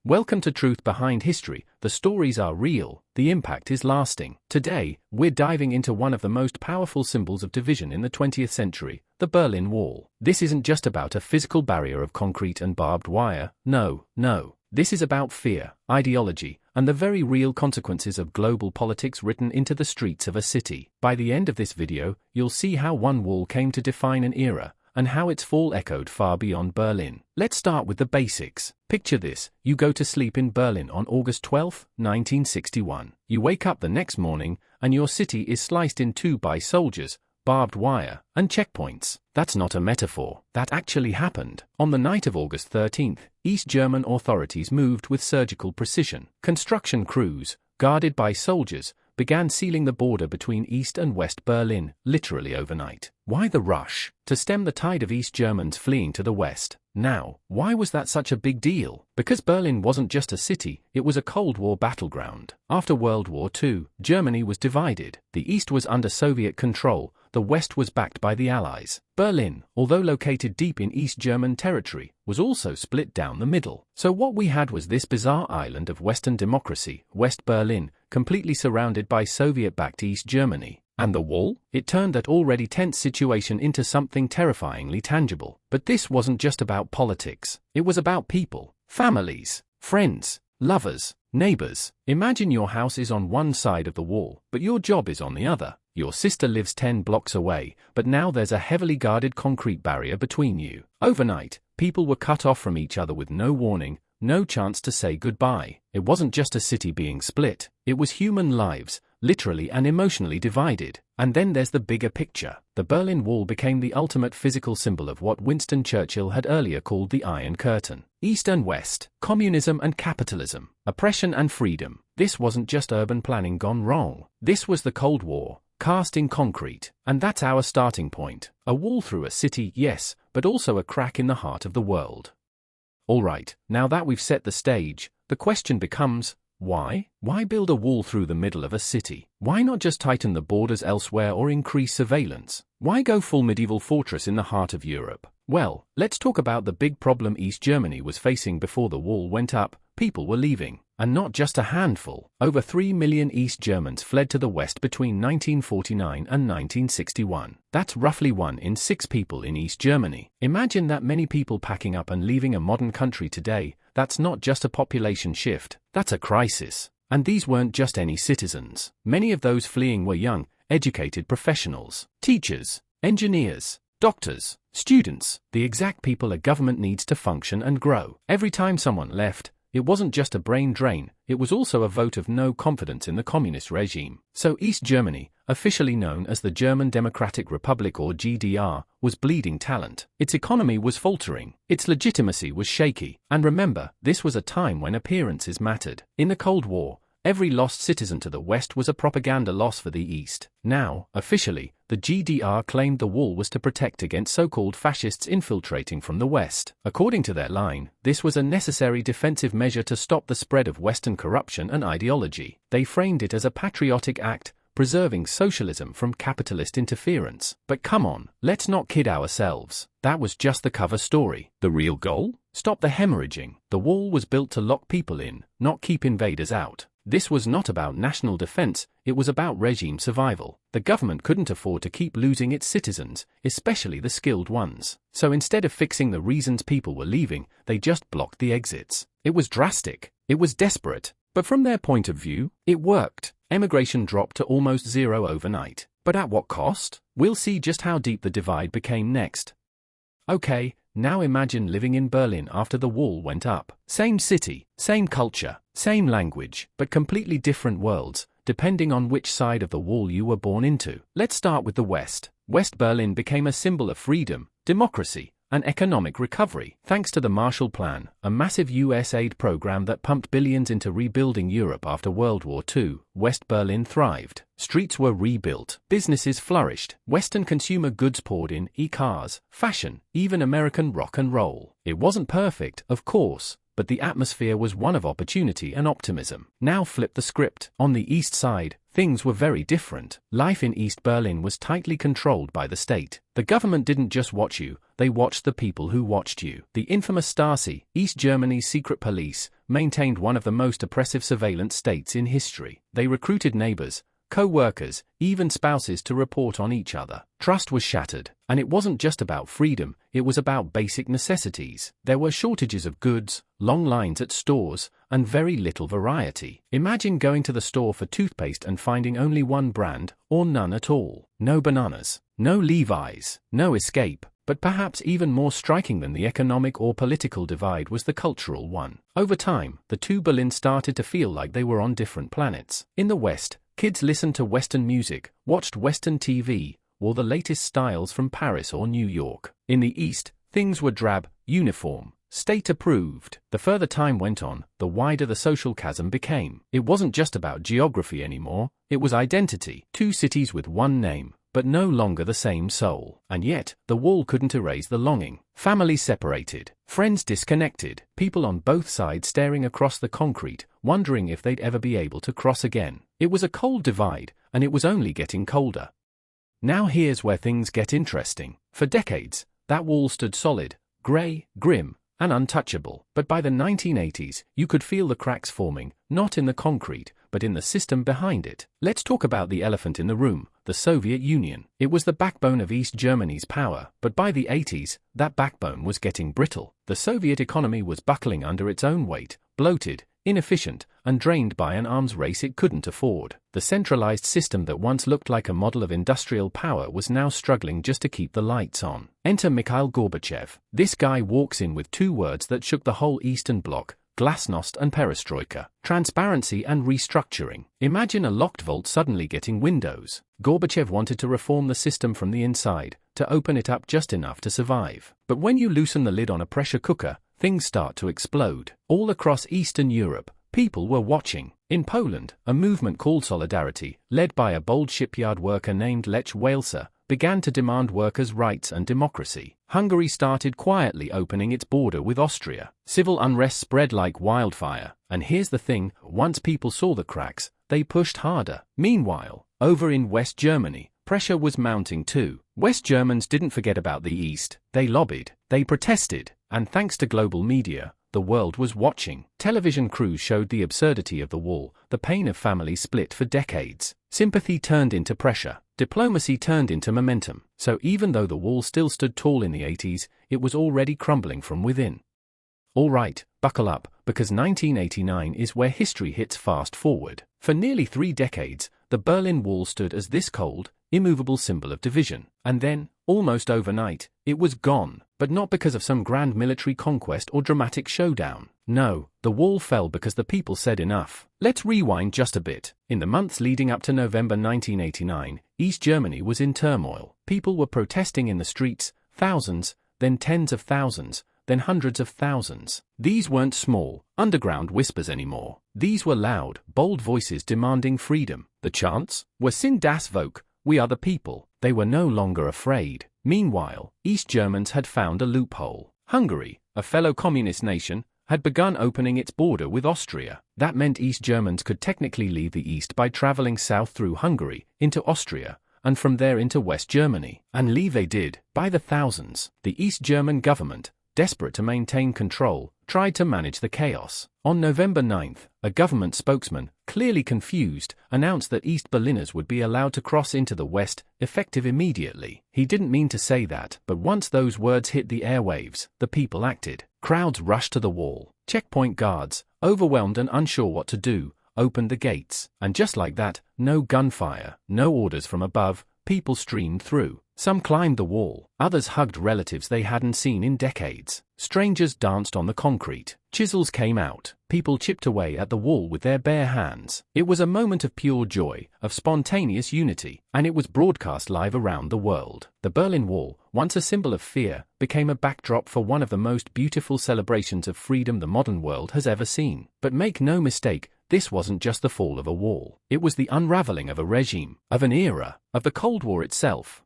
Welcome to Truth Behind History. The stories are real, the impact is lasting. Today, we're diving into one of the most powerful symbols of division in the 20th century, the Berlin Wall. This isn't just about a physical barrier of concrete and barbed wire. No. This is about fear, ideology, and the very real consequences of global politics written into the streets of a city. By the end of this video, you'll see how one wall came to define an era, and how its fall echoed far beyond Berlin. Let's start with the basics. Picture this: you go to sleep in Berlin on August 12, 1961. You wake up the next morning, and your city is sliced in two by soldiers, barbed wire, and checkpoints. That's not a metaphor. That actually happened. On the night of August 13th, East German authorities moved with surgical precision. Construction crews, guarded by soldiers, began sealing the border between East and West Berlin, literally overnight. Why the rush? To stem the tide of East Germans fleeing to the West. Now, why was that such a big deal? Because Berlin wasn't just a city, it was a Cold War battleground. After World War II, Germany was divided. The East was under Soviet control, the West was backed by the Allies. Berlin, although located deep in East German territory, was also split down the middle. So what we had was this bizarre island of Western democracy, West Berlin, completely surrounded by Soviet-backed East Germany. And the wall? It turned that already tense situation into something terrifyingly tangible. But this wasn't just about politics. It was about people, families, friends, lovers, neighbors. Imagine your house is on one side of the wall, but your job is on the other. Your sister lives 10 blocks away, but now there's a heavily guarded concrete barrier between you. Overnight, people were cut off from each other with no warning, no chance to say goodbye. It wasn't just a city being split, it was human lives, literally and emotionally divided. And then there's the bigger picture. The Berlin Wall became the ultimate physical symbol of what Winston Churchill had earlier called the Iron Curtain. East and West, communism and capitalism, oppression and freedom. This wasn't just urban planning gone wrong. This was the Cold War, cast in concrete. And that's our starting point. A wall through a city, yes, but also a crack in the heart of the world. Alright, now that we've set the stage, the question becomes, why? Why build a wall through the middle of a city? Why not just tighten the borders elsewhere or increase surveillance? Why go full medieval fortress in the heart of Europe? Well, let's talk about the big problem East Germany was facing before the wall went up. People were leaving. And not just a handful. Over 3 million East Germans fled to the West between 1949 and 1961. That's roughly 1 in 6 people in East Germany. Imagine that many people packing up and leaving a modern country today. That's not just a population shift, that's a crisis. And these weren't just any citizens. Many of those fleeing were young, educated professionals, teachers, engineers, doctors, students, the exact people a government needs to function and grow. Every time someone left, it wasn't just a brain drain, it was also a vote of no confidence in the communist regime. So East Germany, officially known as the German Democratic Republic or GDR, was bleeding talent. Its economy was faltering, its legitimacy was shaky. And remember, this was a time when appearances mattered. In the Cold War, every lost citizen to the West was a propaganda loss for the East. Now, officially, the GDR claimed the wall was to protect against so-called fascists infiltrating from the West. According to their line, this was a necessary defensive measure to stop the spread of Western corruption and ideology. They framed it as a patriotic act, preserving socialism from capitalist interference. But come on, let's not kid ourselves. That was just the cover story. The real goal? Stop the hemorrhaging. The wall was built to lock people in, not keep invaders out. This was not about national defense, it was about regime survival. The government couldn't afford to keep losing its citizens, especially the skilled ones. So instead of fixing the reasons people were leaving, they just blocked the exits. It was drastic, it was desperate, but from their point of view, it worked. Emigration dropped to almost zero overnight. But at what cost? We'll see just how deep the divide became next. Okay, now imagine living in Berlin after the wall went up. Same city, same culture, same language, but completely different worlds, depending on which side of the wall you were born into. Let's start with the West. West Berlin became a symbol of freedom, democracy, and economic recovery. Thanks to the Marshall Plan, a massive US aid program that pumped billions into rebuilding Europe after World War II, West Berlin thrived. Streets were rebuilt, businesses flourished, Western consumer goods poured in, e-cars, fashion, even American rock and roll. It wasn't perfect, of course, but the atmosphere was one of opportunity and optimism. Now flip the script. On the east side, things were very different. Life in East Berlin was tightly controlled by the state. The government didn't just watch you, they watched the people who watched you. The infamous Stasi, East Germany's secret police, maintained one of the most oppressive surveillance states in history. They recruited neighbors, co-workers, even spouses to report on each other. Trust was shattered, and it wasn't just about freedom, it was about basic necessities. There were shortages of goods, long lines at stores, and very little variety. Imagine going to the store for toothpaste and finding only one brand, or none at all. No bananas, no Levi's, no Escape. But perhaps even more striking than the economic or political divide was the cultural one. Over time, the two Berlins started to feel like they were on different planets. In the West, kids listened to Western music, watched Western TV, wore the latest styles from Paris or New York. In the East, things were drab, uniform, state-approved. The further time went on, the wider the social chasm became. It wasn't just about geography anymore, it was identity. Two cities with one name, but no longer the same soul. And yet, the wall couldn't erase the longing. Families separated, friends disconnected, people on both sides staring across the concrete, wondering if they'd ever be able to cross again. It was a cold divide, and it was only getting colder. Now here's where things get interesting. For decades, that wall stood solid, grey, grim, and untouchable. But by the 1980s, you could feel the cracks forming, not in the concrete, but in the system behind it. Let's talk about the elephant in the room, the Soviet Union. It was the backbone of East Germany's power, but by the 80s, that backbone was getting brittle. The Soviet economy was buckling under its own weight, bloated, inefficient, and drained by an arms race it couldn't afford. The centralized system that once looked like a model of industrial power was now struggling just to keep the lights on. Enter Mikhail Gorbachev. This guy walks in with two words that shook the whole Eastern Bloc: glasnost and perestroika, transparency and restructuring. Imagine a locked vault suddenly getting windows. Gorbachev wanted to reform the system from the inside, to open it up just enough to survive. But when you loosen the lid on a pressure cooker, things start to explode. All across Eastern Europe, people were watching. In Poland, a movement called Solidarity, led by a bold shipyard worker named Lech Walesa, began to demand workers' rights and democracy. Hungary started quietly opening its border with Austria. Civil unrest spread like wildfire. And here's the thing, once people saw the cracks, they pushed harder. Meanwhile, over in West Germany, pressure was mounting too. West Germans didn't forget about the East. They lobbied, they protested, and thanks to global media, the world was watching. Television crews showed the absurdity of the wall, the pain of families split for decades. Sympathy turned into pressure. Diplomacy turned into momentum. So even though the wall still stood tall in the 80s, it was already crumbling from within. Alright, buckle up, because 1989 is where history hits fast forward. For nearly 3 decades, the Berlin Wall stood as this cold, immovable symbol of division. And then, almost overnight, it was gone. But not because of some grand military conquest or dramatic showdown. No, the wall fell because the people said enough. Let's rewind just a bit. In the months leading up to November 1989, East Germany was in turmoil. People were protesting in the streets, thousands, then tens of thousands, then hundreds of thousands. These weren't small, underground whispers anymore. These were loud, bold voices demanding freedom. The chants were "Sind das Volk," we are the people. They were no longer afraid. Meanwhile, East Germans had found a loophole. Hungary, a fellow communist nation, had begun opening its border with Austria. That meant East Germans could technically leave the East by traveling south through Hungary, into Austria, and from there into West Germany. And leave they did, by the thousands. The East German government, desperate to maintain control, tried to manage the chaos. On November 9th, a government spokesman, clearly confused, announced that East Berliners would be allowed to cross into the West, effective immediately. He didn't mean to say that, but once those words hit the airwaves, the people acted. Crowds rushed to the wall. Checkpoint guards, overwhelmed and unsure what to do, opened the gates. And just like that, no gunfire, no orders from above, people streamed through. Some climbed the wall, others hugged relatives they hadn't seen in decades. Strangers danced on the concrete. Chisels came out. People chipped away at the wall with their bare hands. It was a moment of pure joy, of spontaneous unity, and it was broadcast live around the world. The Berlin Wall, once a symbol of fear, became a backdrop for one of the most beautiful celebrations of freedom the modern world has ever seen. But make no mistake, this wasn't just the fall of a wall. It was the unraveling of a regime, of an era, of the Cold War itself.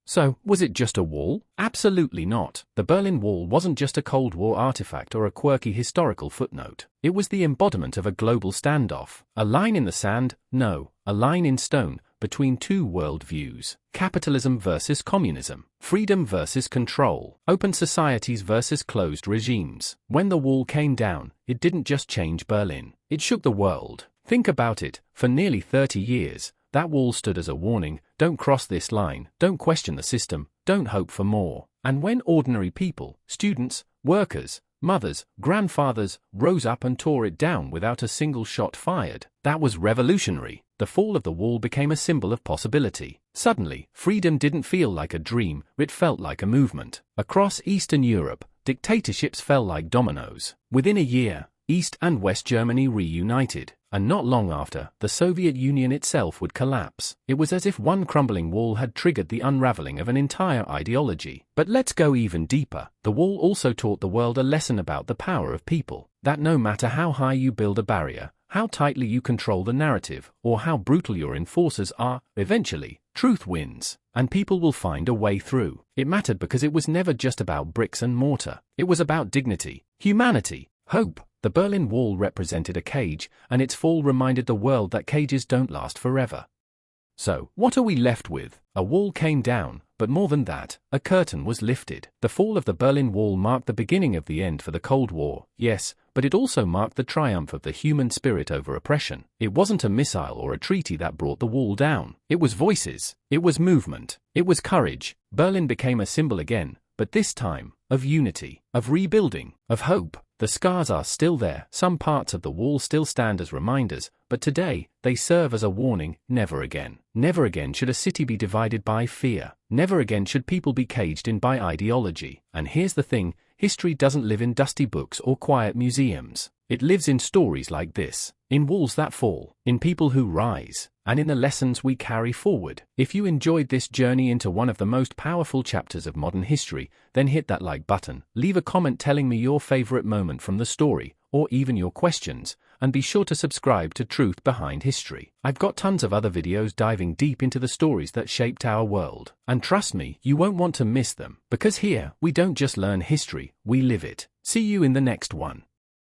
So, was it just a wall? Absolutely not. The Berlin Wall wasn't just a Cold War artifact or a quirky historical footnote. It was the embodiment of a global standoff. A line in the sand? No. a line in stone between two worldviews: capitalism versus communism, freedom versus control, open societies versus closed regimes. When the wall came down, it didn't just change Berlin, it shook the world. Think about it, for nearly 30 years, that wall stood as a warning: don't cross this line, don't question the system, don't hope for more. And when ordinary people, students, workers, mothers, grandfathers, rose up and tore it down without a single shot fired, that was revolutionary. The fall of the wall became a symbol of possibility. Suddenly, freedom didn't feel like a dream, it felt like a movement. Across Eastern Europe, dictatorships fell like dominoes. Within a year, East and West Germany reunited, and not long after, the Soviet Union itself would collapse. It was as if one crumbling wall had triggered the unraveling of an entire ideology. But let's go even deeper. The wall also taught the world a lesson about the power of people, that no matter how high you build a barrier, how tightly you control the narrative, or how brutal your enforcers are, eventually, truth wins, and people will find a way through. It mattered because it was never just about bricks and mortar. It was about dignity, humanity, hope. The Berlin Wall represented a cage, and its fall reminded the world that cages don't last forever. So, what are we left with? A wall came down, but more than that, a curtain was lifted. The fall of the Berlin Wall marked the beginning of the end for the Cold War, yes, but it also marked the triumph of the human spirit over oppression. It wasn't a missile or a treaty that brought the wall down. It was voices. It was movement. It was courage. Berlin became a symbol again, but this time, of unity, of rebuilding, of hope. The scars are still there. Some parts of the wall still stand as reminders, but today, they serve as a warning: never again. Never again should a city be divided by fear. Never again should people be caged in by ideology. And here's the thing: history doesn't live in dusty books or quiet museums. It lives in stories like this, in walls that fall, in people who rise, and in the lessons we carry forward. If you enjoyed this journey into one of the most powerful chapters of modern history, then hit that like button, leave a comment telling me your favorite moment from the story, or even your questions, and be sure to subscribe to Truth Behind History. I've got tons of other videos diving deep into the stories that shaped our world, and trust me, you won't want to miss them, because here, we don't just learn history, we live it. See you in the next one.